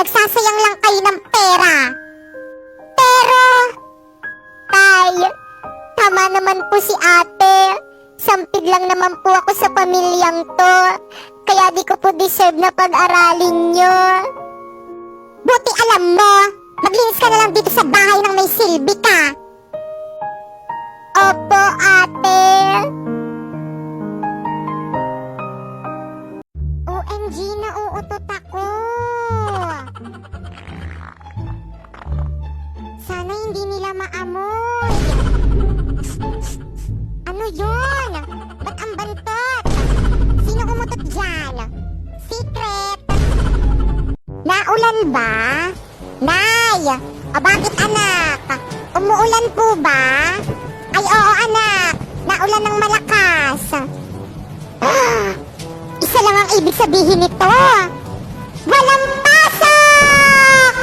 nagsasayang lang kayo ng pera. Pero, tay, tama naman po si ate. Sampid lang naman po ako sa pamilyang to. Kaya di ko po deserve na pag-aralin nyo. Buti alam mo, maglinis ka na lang dito sa bahay nang may silbi ka. Opo, ate. OMG, nauutot ako. Sana hindi nila maamoy. Ano yun? Ba't ang bantot? Sino umutot dyan? Secret! Naulan ba? Nay! O bakit anak? Umuulan po ba? Ay oo anak! Naulan ng malakas! Isa lang ang ibig sabihin nito! Walang pasok!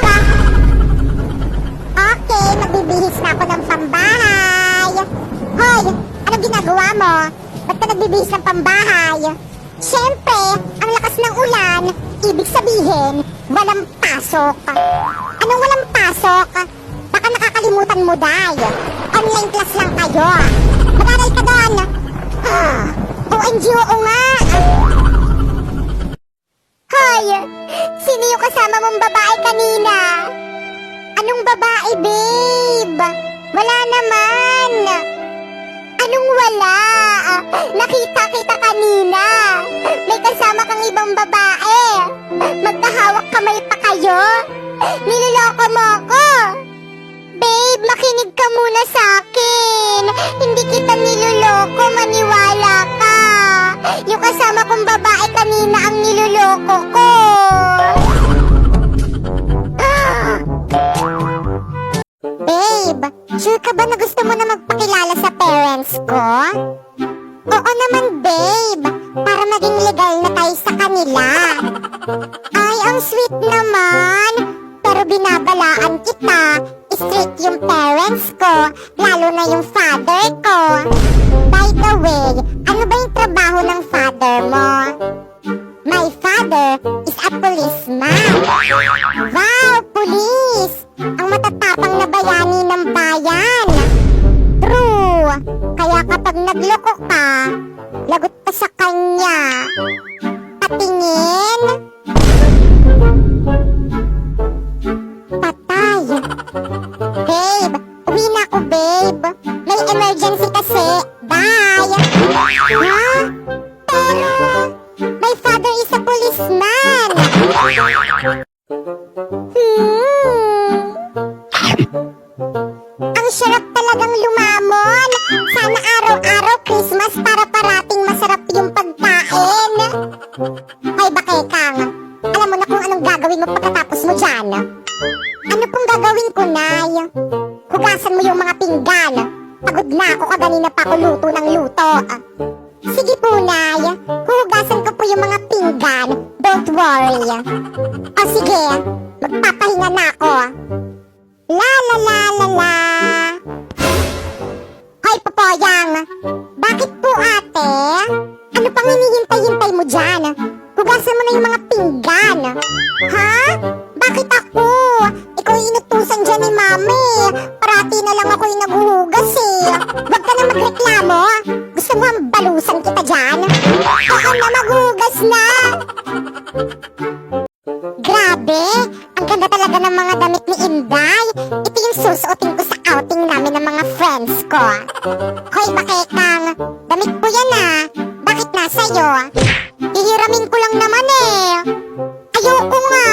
Okay, magbibihis na ako ng pambahay! Hoy! Ano ginagawa mo? Ba't ka nagbibihis ng pambahay? Siyempre, ang lakas ng ulan, ibig sabihin, walang pasok. Anong walang pasok? Baka nakakalimutan mo, day. Online class lang kayo. Mag-aral ka doon. OMG, oo nga. Hoy, sino yung kasama mong babae kanina? Anong babae, babe? Wala naman. Anong wala? Nakita kita kanina. May kasama kang ibang babae. Magkahawak kamay pa kayo. Niloloko mo ako. Babe, makinig ka muna sa akin. Hindi kita niloloko, maniwala ka. Yung kasama kong babae kanina ang niloloko ko. Babe, sure ka ba na gusto mo na magpakilala sa parents ko? Oo naman, babe. Para maging legal na tayo sa kanila. Ay, ang sweet naman. Pero binabalaan kita. Strict yung parents ko, lalo na yung father ko. By the way, ano ba yung trabaho ng father mo? My father is a policeman. Wow, police! Ang matatapang na bayani ng bayan. True. Kaya kapag nagloko ka, lagot ka sa kanya. Patingin. Patay. Babe, uwi na ako, babe. May emergency kasi. Bye. Ha? Pero, my father is a policeman. Ang sarap talagang lumamon. Sana araw-araw Christmas para parating masarap yung pagkain. Hoy, Bakekang, alam mo na kung anong gagawin mo pagkatapos mo dyan. Ano pong gagawin ko, Nay? Hugasan mo yung mga pinggan. Pagod na ako, kaganina pa ako luto ng luto. Sige po, Nay. Huhugasan ko po yung mga pinggan. Don't worry. O sige, magpapahinga na ako. La la la la la. Hoy, Popoyang. Bakit po, ate? Ano pang hinihintay-hintay mo dyan? Hugasan mo na yung mga pinggan. Ha? Bakit ako? Ikaw yung inutusan dyan ni Mami. Parati na lang ako yung naghuhugas eh. Huwag ka na magreklamo. Gusto mo ang balusan kita dyan? Ako na maghugas na. Grabe, ang ganda talaga ng mga damit ni Inday. Ito yung susuotin ko sa outing namin ng mga friends ko. Hoy, Bakekang, damit ko yan ah. Bakit nasa'yo? Hihiramin ko lang naman eh. Ayoko nga.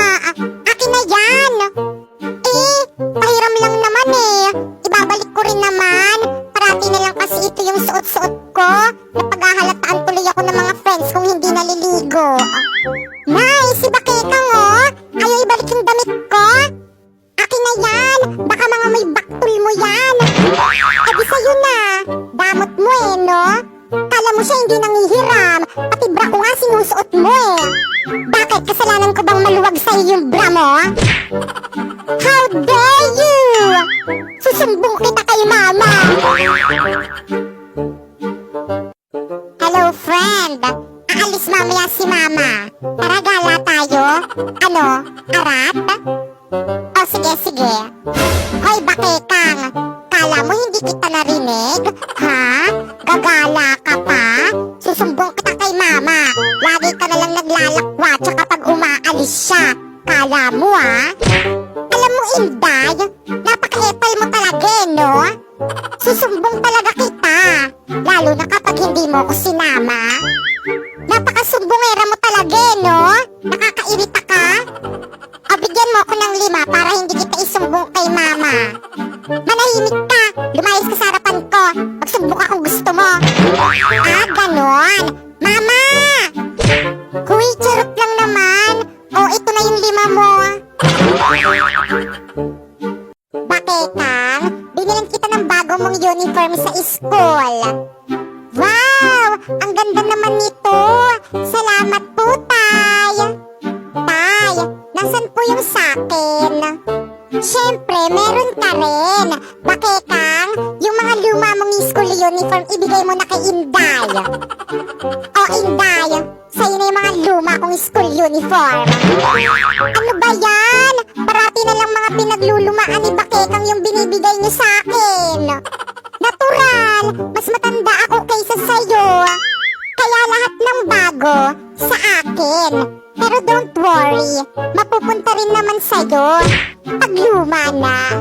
Akin na yan. Eh, pahiram lang naman eh. Ibabalik ko rin naman. Parati na lang kasi ito yung suot-suot ko. Napaghahalataan tuloy ako ng mga friends kung hindi naliligo. Nice, si Bakekang oh. Ayaw ibalik yung damit ko. Akin na yan. Baka mga may baktul mo yan. Adi sa'yo na. Damot mo eh, no? Kala mo siya hindi nangihiram. Pati bra ko nga sinusuot mo eh. Bakit? Kasalanan ko bang maluwag sa'yo yung bra mo? How dare you! Susumbong kita kay mama. Hello, friend. Aalis mamaya si mama. Tara, gala tayo. Ano? Arat? Hoy, bakekang! Kala mo hindi kita narinig? Ha? Gagala ka pa? Susumbong kita kay mama. Lagi ka nalang naglalakwatsa kapag umaalis siya. Kala mo, ha? Alam mo, Inday, napaka-epal mo talaga, no? Susumbong talaga kita. Lalo na kapag hindi mo ko sinama. Napakasumbongera mo talaga, no? Nakakairita ka? O, bigyan mo ko ng 5 para hindi kita isumbong kay mama. Manahimik ka! Lumayas ka sa harapan ko! Magsumbong ka kung gusto mo! Ah, ganon! Mama! Kuy, charot lang naman! O, ito na yung 5 mo! Bakekang, binilan kita ng bago mong uniform sa school! Wow! Ang ganda naman nito! Salamat po, Tay! Tay, nasan po yung sakin? Siyempre, meron ka rin. Bakekang, yung mga luma mong school uniform, ibigay mo na kay Inday. O Inday, sa'yo na yung mga luma kong school uniform. Ano ba yan? Parati na lang mga pinaglulumaan ni Bakekang yung binibigay niyo sa akin. Natural, mas matanda ako kaysa sa'yo. Kaya lahat ng bago sa akin. Pero don't worry, mapupunta rin naman sa'yo pag luma na.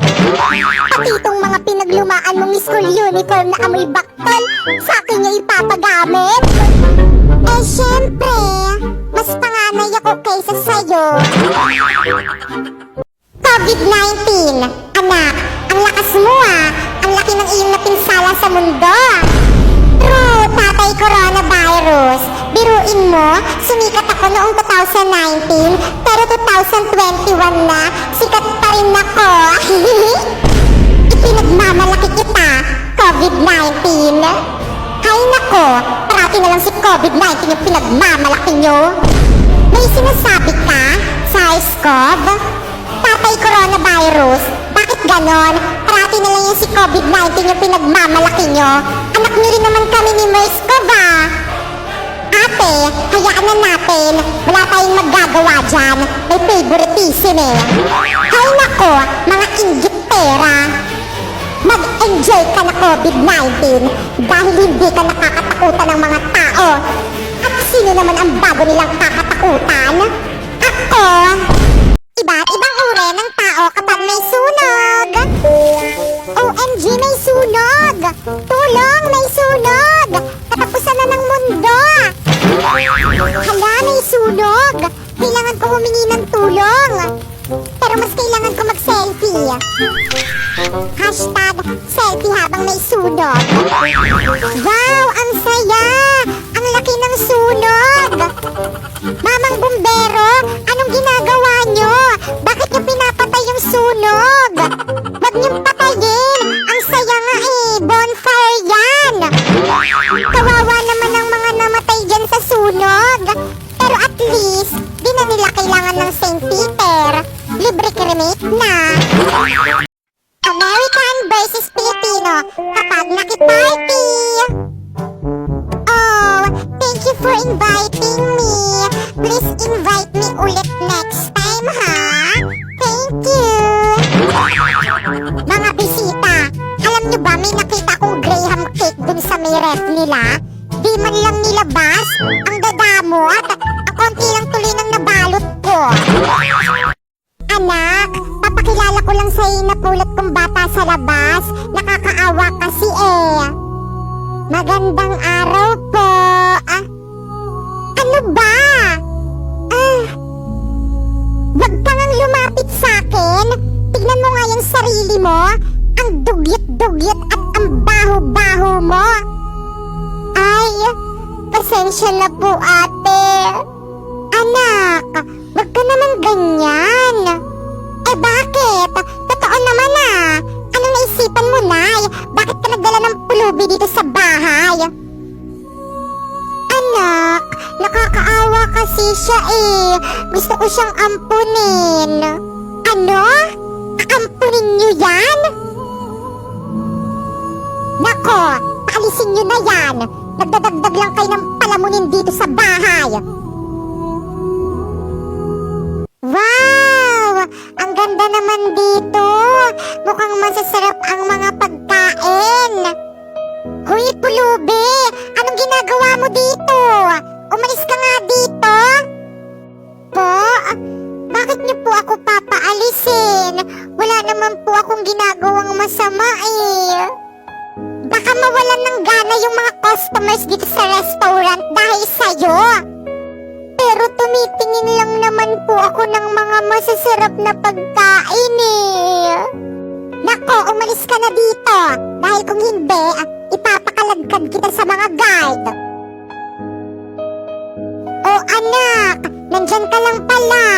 Pati itong mga pinaglumaan mong school uniform na amoy baktol, sa akin niya ipapagamit. Eh syempre, mas panganay ako kaysa sa'yo. COVID-19, anak, ang lakas mo ah. Ang laki ng iyong napinsala sa mundo. True, Tatay Coronavirus. Biruin mo, sumikat ako noong 2019, pero 2021 na, sikat pa rin ako. Ipinagmamalaki kita, COVID-19. Hay nako, parati na lang si COVID-19 yung pinagmamalaki nyo. May sinasabi ka, SARS-CoV? Tatay Coronavirus, bakit ganon? Parati na lang yung si COVID-19 yung pinagmamalaki nyo. Anak nyo rin naman kami ni MERS-CoV ah. Ate, hayaan na natin. Wala tayong magagawa dyan. May favoritism eh. Hay nako, mga inggit-pera. Mag-enjoy ka na COVID-19 dahil hindi ka nakakatakutan ng mga tao. At sino naman ang bago nilang kakatakutan? Ako! Iba't ibang uri ng tao kapag may sunog. OMG, may sunog! Tulong, may sunog! Katapusan na ng mundo! Hala, may sunog! Kailangan ko humingi ng tulong! Pero mas kailangan ko mag-selfie. Hashtag selfie habang may sunog. Wow, ang saya! Ang laki ng sunog! Mamang bumbero, anong ginagawa nyo? Bakit nyo pinapatay yung sunog? Huwag niyong patayin! Ang saya nga eh! Bonfire yan! Kawawa naman ang mga namatay dyan sa sunog. Pero at least, di na nila kailangan ng St. Peter. Libre cremate na. American versus Filipino kapag nakiparty. Oh, thank you for inviting me. Please invite me ulit next time, ha? Thank you. Mga bisita, alam nyo ba may nakita kong Graham cake dun sa may ref nila? Di man lang nilabas, ang dadamot. Ang konti lang tuloy ng nabalot ko. Anak, papakilala ko lang sa'yo na pulot kong bata sa labas. Nakakaawa kasi eh. Magandang araw po. Ano ba? Wag ka ngang lumapit sa'kin. Tignan mo nga yung sarili mo. Ang dugyot-dugyot at ang baho-baho mo. Ay, pasensya na po ate. Anak, wag ka naman ganyan. Eh bakit? Totoo naman ah. Ano naisipan mo, Nay? Bakit ka nagdala ng pulubi dito sa bahay? Anak, nakakaawa kasi siya eh. Gusto ko siyang ampunin. Ano? Aampunin niyo yan? Nako, paalisin niyo na yan. Nagdadagdag lang kayo ng palamunin dito sa bahay. Wow! Ang ganda naman dito. Mukhang masasarap ang mga pagkain. Hoy, Pulubi! Anong ginagawa mo dito? Umalis ka nga dito! Po? Bakit niyo po ako papaalisin? Wala naman po akong ginagawang masama eh. Baka mawalan ng gana yung mga customers dito sa restaurant dahil sa'yo. Pero tumitingin lang naman po ako ng mga masasarap na pagkain eh. Nako, umalis ka na dito. Dahil kung hindi, ipapakaladkad kita sa mga guard. Oh anak, nandyan ka lang pala.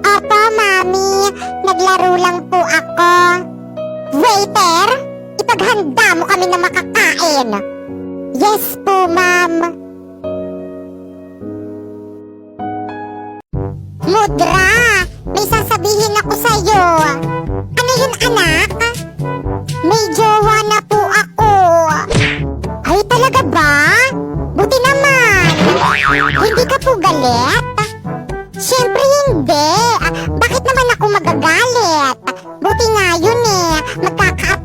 Opo, Mami. Naglaro lang po ako. Waiter, ipaghanda mo kami na makakain. Yes po, Ma'am. Mudra, may sasabihin ako sa'yo. Ano yun, anak? May jowa na po ako. Ay, talaga ba? Buti naman. Hindi ka po galit? Siyempre hindi. Bakit naman ako magagalit? Buti nga yun eh. Magkaka